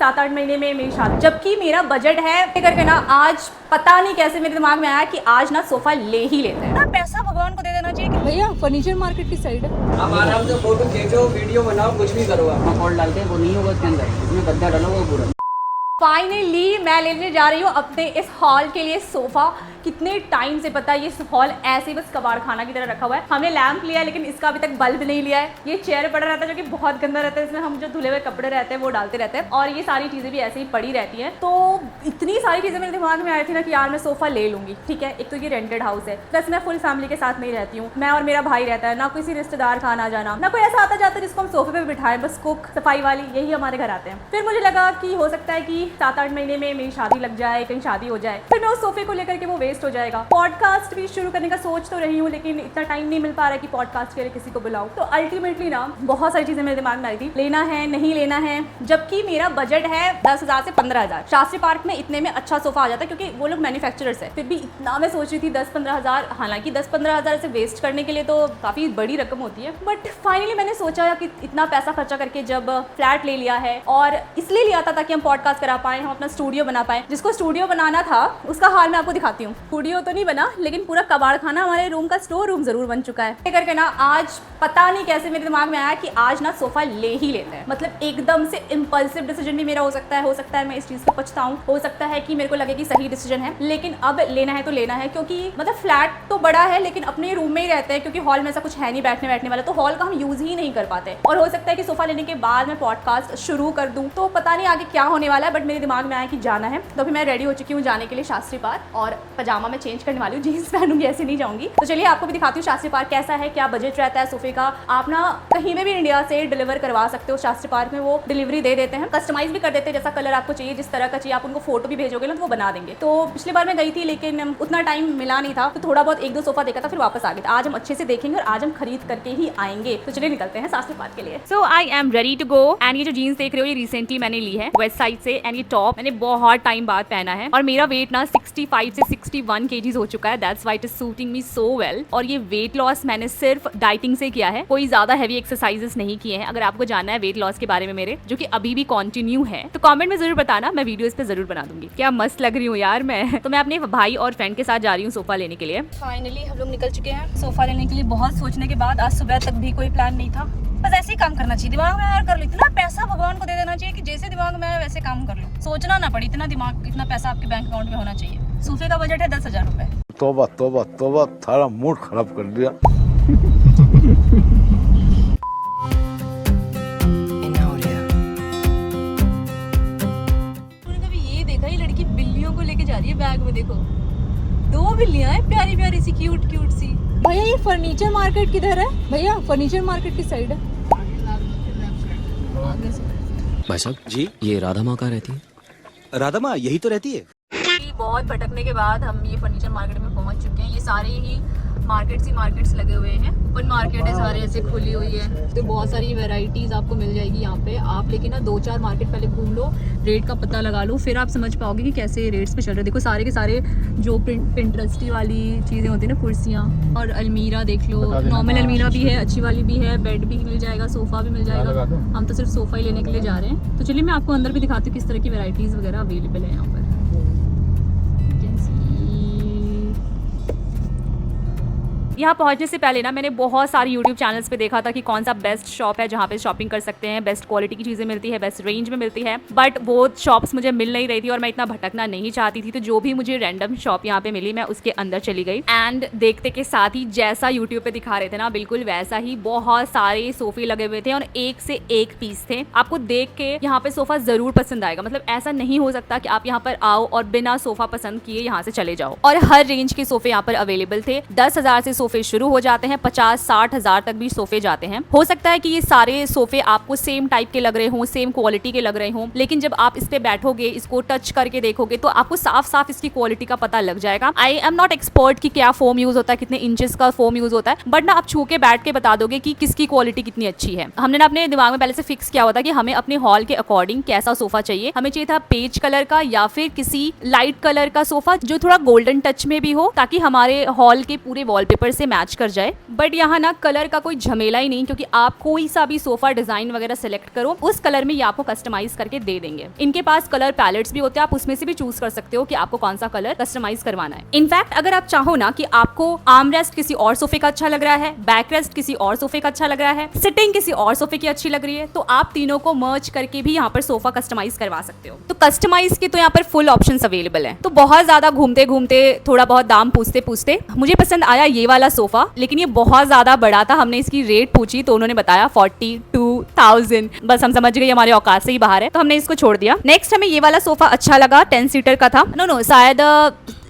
7-8 महीने में मेरी शादी, जबकि मेरा बजट है करके ना, आज पता नहीं कैसे मेरे दिमाग में आया कि आज ना सोफा ले ही लेते हैं ना। पैसा भगवान को दे देना चाहिए कि भैया फर्नीचर मार्केट की साइड है। आप आराम से फोटो खींचो, वीडियो बनाओ, कुछ भी करो। आप कॉल डालते हैं वो नहीं होगा उसके अंदर, उसमें गद्दा डालो वो पूरा। फाइनली मैं लेने जा रही हूँ अपने इस हॉल के लिए सोफा। कितने टाइम से पता है ये हॉल ऐसे ही बस कबाड़ खाना की तरह रखा हुआ है। हमने लैंप लिया लेकिन इसका अभी तक बल्ब नहीं लिया है। ये चेयर पड़ा रहता है जो कि बहुत गंदा रहता है, इसमें हम जो धुले हुए कपड़े रहते हैं वो डालते रहते हैं और ये सारी चीज़ें भी ऐसे ही पड़ी रहती हैं। तो इतनी सारी चीज़ें मेरे दिमाग में आई थी ना कि यार मैं सोफ़ा ले लूँगी। ठीक है, एक तो ये रेंटेड हाउस है, प्लस मैं फुल फैमिली के साथ नहीं रहती हूँ। मैं और मेरा भाई रहता है, ना किसी रिश्तेदार का आना जाना, ना कोई ऐसा आता जाता है जिसको हम सोफे पे बिठाएं, बस कुक सफाई वाली यही हमारे घर आते हैं। फिर मुझे लगा कि हो सकता है कि 7-8 महीने में मेरी शादी लग जाए, कहीं शादी हो जाए, फिर मैं उस सोफे को लेकर के वो वेस्ट हो जाएगा। पॉडकास्ट भी शुरू करने का सोच तो रही हूँ लेकिन इतना टाइम नहीं मिल पा रहा है कि पॉडकास्ट के लिए किसी को बुलाऊं। तो अल्टीमेटली ना बहुत सारी चीजें मेरे दिमाग में आई थी, लेना है नहीं लेना है, जबकि मेरा बजट है 10,000 से 15,000। शास्त्री पार्क में इतने में अच्छा सोफा आ जाता है क्योंकि वो लोग मैन्युफैक्चरर्स है। फिर भी इतना मैं सोच रही थी 10-15,000, हालांकि 10-15,000 से वेस्ट करने के लिए तो काफी बड़ी रकम होती है, बट फाइनली मैंने सोचा कि इतना पैसा खर्चा करके जब फ्लैट ले लिया है, और इसलिए लिया था ताकि हम पॉडकास्ट करा पाए, हम अपना स्टूडियो बना पाए। जिसको स्टूडियो बनाना था उसका हाल मैं आपको दिखाती हूँ। स्टूडियो तो नहीं बना लेकिन पूरा कबाड़ खाना हमारे रूम का स्टोर रूम जरूर बन चुका है। करके ना आज पता नहीं कैसे मेरे दिमाग में आया कि आज ना सोफा ले ही लेते हैं। मतलब एकदम से इम्पल्सिव डिसीजन भी मेरा हो सकता है मैं इस चीज़ पे पछताऊं, हो सकता है कि मेरे को लगे कि सही डिसीजन है, लेकिन अब लेना है तो लेना है। क्योंकि मतलब फ्लैट तो बड़ा है लेकिन अपने रूम में ही रहते हैं, क्योंकि हॉल में ऐसा कुछ है नहीं बैठने वाला, तो हॉल का हम यूज़ ही नहीं कर पाते। और हो सकता है कि सोफा लेने के बाद मैं पॉडकास्ट शुरू कर दूँ, तो पता नहीं आगे क्या होने वाला है, बट मेरे दिमाग में आया कि जाना है। तो अभी मैं रेडी हो चुकी हूँ जाने के लिए शास्त्री पार्क, और पजामा में चेंज करने वाली हूँ, जीन्स पहनूंगी, ऐसे नहीं जाऊंगी। तो चलिए आपको भी दिखाती हूँ शास्त्री पार्क कैसा है, क्या बजट रहता है सोफे का। आप ना कहीं में भी इंडिया से डिलीवर करवा सकते हो, शास्त्री पार्क में वो डिलीवरी दे देते हैं, कस्टमाइज भी कर देते हैं, जैसा कलर आपको चाहिए, जिस तरह का चाहिए आप उनको फोटो भी भेजोगे ना तो वो बना देंगे। तो पिछली बार मैं गई थी लेकिन उतना टाइम मिला नहीं था, तो थोड़ा बहुत 1-2 सोफा देखा था फिर वापस आ गए। आज हम अच्छे से देखेंगे और आज हम खरीद करके ही आएंगे। तो चलिए निकलते हैं शास्त्री पार्क के लिए। So I am ready to go. And ये जो जीन्स देख रहे हो ये रिसेंटली मैंने ली है वेस्ट साइड से, एंड ये टॉप मैंने बहुत टाइम बाद पहना है, और मेरा वेट ना 65 से 61 kgs हो चुका है। That's why it is suiting me so well. और ये वेट लॉस मैंने सिर्फ डाइटिंग से किया है, कोई ज्यादा हैवी एक्सरसाइजेस नहीं किए हैं। अगर आपको जानना है वेट लॉस के बारे में मेरे, जो कि अभी भी कंटिन्यू है, तो कमेंट में जरूर बताना, मैं वीडियोस पे जरूर बना दूंगी। क्या मस्त लग रही हूँ यार मैं। तो मैं अपने भाई और फ्रेंड के साथ जा रही हूँ सोफा लेने के लिए। फाइनली हम लोग निकल चुके हैं सोफा लेने के लिए। बहुत सोचने के बाद आज सुबह तक भी कोई प्लान नहीं था, बस ऐसे ही काम करना चाहिए, दिमाग में यार कर लो। इतना पैसा भगवान को दे देना चाहिए कि जैसे दिमाग में वैसे काम कर लो, सोचना ना पड़े। इतना पैसा आपके बैंक अकाउंट में होना चाहिए। सोफे का बजट है 10,000 रुपए। तौबा तौबा तौबा, थारा मूड खराब कर दिया। कभी ये देखा, ये लड़की बिल्लियों को लेके जा रही है बैग में, देखो 2 बिल्लियां हैं प्यारी प्यारी सी, क्यूट क्यूट सी। भैया ये फर्नीचर मार्केट किधर है? भैया फर्नीचर मार्केट की साइड है। भाई साहब जी, ये राधा माँ कहाँ रहती है? राधा माँ यही तो रहती है। बहुत भटकने के बाद हम ये फर्नीचर मार्केट में पहुंच चुके हैं। ये सारे ही मार्केट्स लगे हुए हैं, ओपन मार्केट है, सारे ऐसे खुली हुई है, तो बहुत सारी वैरायटीज आपको मिल जाएगी यहाँ पे। आप लेकिन ना 2-4 मार्केट पहले घूम लो, रेट का पता लगा लो, फिर आप समझ पाओगे कि कैसे रेट्स पे चल रहे हैं। देखो सारे के सारे जो पिंटरेस्टी वाली चीज़ें होती है ना, कुर्सियाँ और अलमीरा देख लो, नॉर्मल अलमीरा भी है, अच्छी वाली भी है, बेड भी मिल जाएगा, सोफ़ा भी मिल जाएगा। हम तो सिर्फ सोफ़ा ही लेने के लिए जा रहे हैं। तो चलिए मैं आपको अंदर भी दिखाती हूँ किस तरह की वैरायटीज़ वगैरह अवेलेबल है यहाँ पर। यहाँ पहुँचने से पहले ना मैंने बहुत सारी यूट्यूब चैनल्स पे देखा था कि कौन सा बेस्ट शॉप है जहाँ पे शॉपिंग कर सकते हैं, बेस्ट क्वालिटी की चीज़ें मिलती है, बेस्ट रेंज में मिलती है, बट वो शॉप्स मुझे मिल नहीं रही थी और मैं इतना भटकना नहीं चाहती थी। तो जो भी मुझे रैंडम शॉप यहाँ पे मिली मैं उसके अंदर चली गई, एंड देखते के साथ ही जैसा यूट्यूब पे दिखा रहे थे ना बिल्कुल वैसा ही बहुत सारे सोफे लगे हुए थे और एक से एक पीस थे। आपको देख के यहाँ पे सोफा जरूर पसंद आएगा। मतलब ऐसा नहीं हो सकता कि आप यहाँ पर आओ और बिना सोफा पसंद किए यहाँ से चले जाओ। और हर रेंज के सोफे यहाँ पर अवेलेबल थे। 10,000 से सोफे शुरू हो जाते हैं, 50-60 हज़ार तक भी सोफे जाते हैं। हो सकता है कि ये सारे सोफे आपको सेम टाइप के लग रहे हों, सेम क्वालिटी के लग रहे हों, लेकिन जब आप इस पे बैठोगे, इसको टच करके देखोगे तो आपको साफ साफ इसकी क्वालिटी का पता लग जाएगा। आई एम नॉट एक्सपर्ट कि क्या फोम यूज होता है, कितने इंचेस का फोम यूज होता है, बट ना आप छू के बैठ के बता दोगे कि किसकी क्वालिटी कितनी अच्छी है। हमने ना अपने दिमाग में पहले से फिक्स किया हुआ था कि हमें अपने हॉल के अकॉर्डिंग कैसा सोफा चाहिए। हमें चाहिए था पेज कलर का या फिर किसी लाइट कलर का सोफा जो थोड़ा गोल्डन टच में भी हो, ताकि हमारे हॉल के पूरे वॉलपेपर से मैच कर जाए। बट यहाँ ना कलर का कोई झमेला ही नहीं, क्योंकि आप कोई सा भी सोफा डिजाइन वगैरह सेलेक्ट करो उस कलर में ये आपको कस्टमाइज करके दे देंगे। इनके पास कलर पैलेट्स भी होते हैं, आप उसमें से भी चूज कर सकते हो कि आपको कौन सा कलर कस्टमाइज करवाना है। इनफैक्ट अगर आप चाहो ना कि आपको आर्म रेस्ट किसी और सोफे का अच्छा लग रहा है, बैक रेस्ट किसी और सोफे का अच्छा लग रहा है, सिटिंग किसी और सोफे की अच्छी लग रही है, तो आप तीनों को मर्ज करके भी यहाँ पर सोफा कस्टमाइज करवा सकते हो। तो कस्टमाइज के तो यहाँ पर फुल ऑप्शंस अवेलेबल है। तो बहुत ज्यादा घूमते घूमते थोड़ा बहुत दाम पूछते पूछते मुझे पसंद आया ये वाला सोफा, लेकिन ये बहुत ज्यादा बड़ा था। हमने इसकी रेट पूछी तो उन्होंने बताया 42,000। बस हम समझ गए हमारे औकात से ही बाहर है, तो हमने इसको छोड़ दिया। नेक्स्ट हमें ये वाला सोफा अच्छा लगा, 10 सीटर का था। नो शायद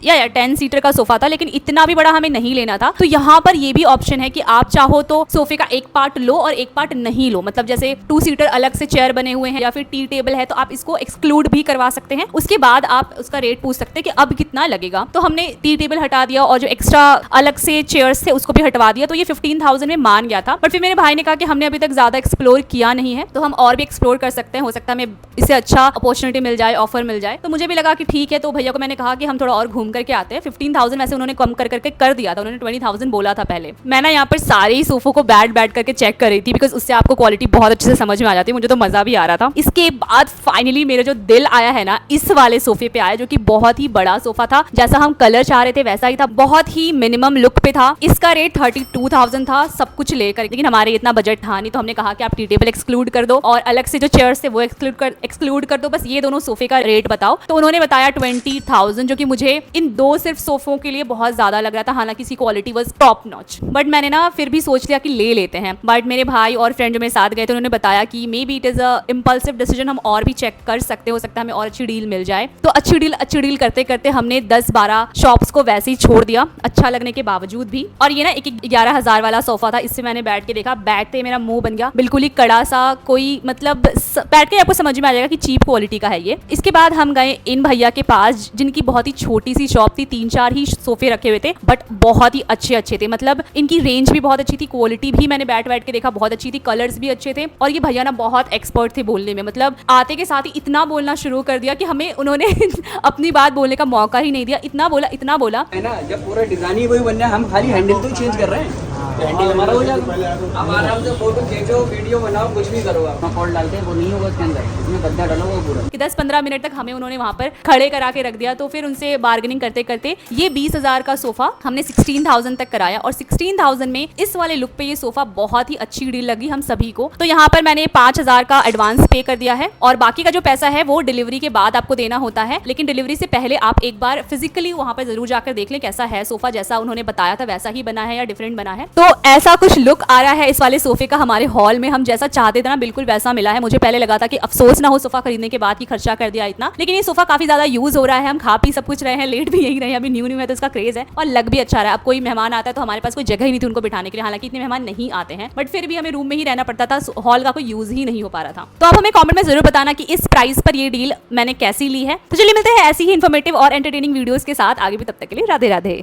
या 10 सीटर का सोफा था, लेकिन इतना भी बड़ा हमें नहीं लेना था। तो यहाँ पर ये भी ऑप्शन है कि आप चाहो तो सोफे का एक पार्ट लो और एक पार्ट नहीं लो, मतलब जैसे 2 सीटर अलग से चेयर बने हुए हैं या फिर टी टेबल है तो आप इसको एक्सक्लूड भी करवा सकते हैं। उसके बाद आप उसका रेट पूछ सकते हैं कि अब कितना लगेगा। तो हमने टी टेबल हटा दिया और जो एक्स्ट्रा अलग से चेयर्स थे उसको भी हटवा दिया, तो ये 15,000 में मान गया था। बट फिर मेरे भाई ने कहा कि हमने अभी तक ज्यादा एक्सप्लोर किया नहीं है, तो हम और भी एक्सप्लोर कर सकते हैं, हो सकता है हमें इससे अच्छा अपॉर्चुनिटी मिल जाए, ऑफर मिल जाए। तो मुझे भी लगा कि ठीक है, तो भैया को मैंने कहा कि हम थोड़ा और घूम करके आते हैं। 15,000 वैसे उन्होंने कम कर करके कर दिया था, उन्होंने 20,000 बोला था पहले। मैं ना यहाँ पर सारे ही सोफों को बैठ करके चेक कर रही थी, बिकॉज उससे आपको क्वालिटी बहुत अच्छे से समझ में आ जाती है। मुझे तो मजा भी आ रहा था। इसके बाद फाइनली मेरा जो दिल आया है ना इस वाले सोफे पे आया, जो कि बहुत ही बड़ा सोफा था, जैसा हम कलर चाह रहे थे वैसा ही था, बहुत ही मिनिमम लुक पे था। इसका रेट 32,000 था सब कुछ लेकर, लेकिन हमारे इतना बजट था नहीं, तो हमने कहा कि आप टी टेबल एक्सक्लूड कर दो और अलग से जो चेयर्स थे वो एक्सक्लूड कर दो, बस ये दोनों सोफे का रेट बताओ। तो उन्होंने बताया 20,000, जो कि मुझे इन दो सिर्फ सोफों के लिए बहुत ज्यादा लग रहा था। हालांकि इसकी quality was top notch, but मैंने ना फिर भी सोच लिया कि ले लेते हैं। बट मेरे भाई और फ्रेंड जो मेरे साथ गए थे उन्होंने बताया कि may be it is a impulsive decision, हम और भी चेक कर सकते, हो सकता है हमें और अच्छी डील मिल जाए। तो अच्छी डील करते करते हमने 10-12 शॉप्स को वैसे ही छोड़ दिया, अच्छा लगने के बावजूद भी। और ये ना 11,000 वाला सोफा था, इससे मैंने बैठ के देखा, बैठते मेरा मुंह बन गया बिल्कुल ही कड़ा सा, कोई मतलब बैठ के आपको समझ में आ जाएगा कि चीप क्वालिटी का है ये। इसके बाद हम गए इन भैया के पास, जिनकी बहुत ही छोटी सी शॉप थी, 3-4 ही सोफे रखे हुए थे, बट बहुत ही अच्छे थे। मतलब इनकी रेंज भी बहुत अच्छी थी, क्वालिटी भी मैंने बैठ के देखा बहुत अच्छी थी, कलर्स भी अच्छे थे। और ये भैया ना बहुत एक्सपर्ट थे बोलने में, मतलब आते के साथ ही इतना बोलना शुरू कर दिया कि हमें उन्होंने अपनी बात बोलने का मौका ही नहीं दिया। इतना बोला है ना, जब पूरा डिजाइन ही वही बनना है, हम खाली हैंडल तो चेंज कर रहे हैं, तो हैंडल हमारा हो जाएगा। अब आराम से फोटो खींचो, वीडियो बनाओ, कुछ भी करो। आप फोल्ड डालते हैं वो नहीं होगा उसके अंदर, उसमें गद्दा डालो वो पूरा। 10-15 मिनट तक हमें उन्होंने वहां पर खड़े करा के रख दिया। तो फिर उनसे बार्गेनिंग करते करते ये 20,000 का सोफा हमने 16,000 तक कराया, और 16,000 में इस वाले लुक पे ये सोफा बहुत ही अच्छी डील लगी हम सभी को। तो यहाँ पर मैंने 5,000 का एडवांस पे कर दिया है, और बाकी का जो पैसा है वो डिलीवरी के बाद आपको देना होता है। लेकिन डिलीवरी से पहले आप एक बार फिजिकली वहां पर जरूर जाकर देख लें कैसा है सोफा, जैसा उन्होंने बताया था वैसा ही बना है या डिफरेंट बना है। तो ऐसा कुछ लुक आ रहा है इस वाले सोफे का हमारे हॉल में। हम जैसा चाहते थे ना बिल्कुल वैसा मिला है। मुझे पहले लगा था कि अफसोस ना हो सोफा खरीदने के बाद कि खर्चा कर दिया इतना, लेकिन ये सोफा काफी ज्यादा यूज हो रहा है, हम खा पी सब कुछ रहे हैं, लेट भी यही रहे हैं, अभी न्यू है तो इसका क्रेज है, और लग भी अच्छा रहा है। अब कोई मेहमान आता है तो हमारे पास कोई जगह ही नहीं थी उनको बिठाने के लिए, हालांकि इतने मेहमान नहीं आते हैं, बट फिर भी हमें रूम में ही रहना पड़ता था, हॉल का कोई यूज ही नहीं हो पा रहा था। तो आप हमें कमेंट में जरूर बताना कि इस प्राइस पर ये डील मैंने कैसी ली है। तो चलिए मिलते हैं ऐसी ही इन्फॉर्मेटिव और एंटरटेनिंग वीडियोस के साथ आगे भी, तब तक के लिए राधे राधे।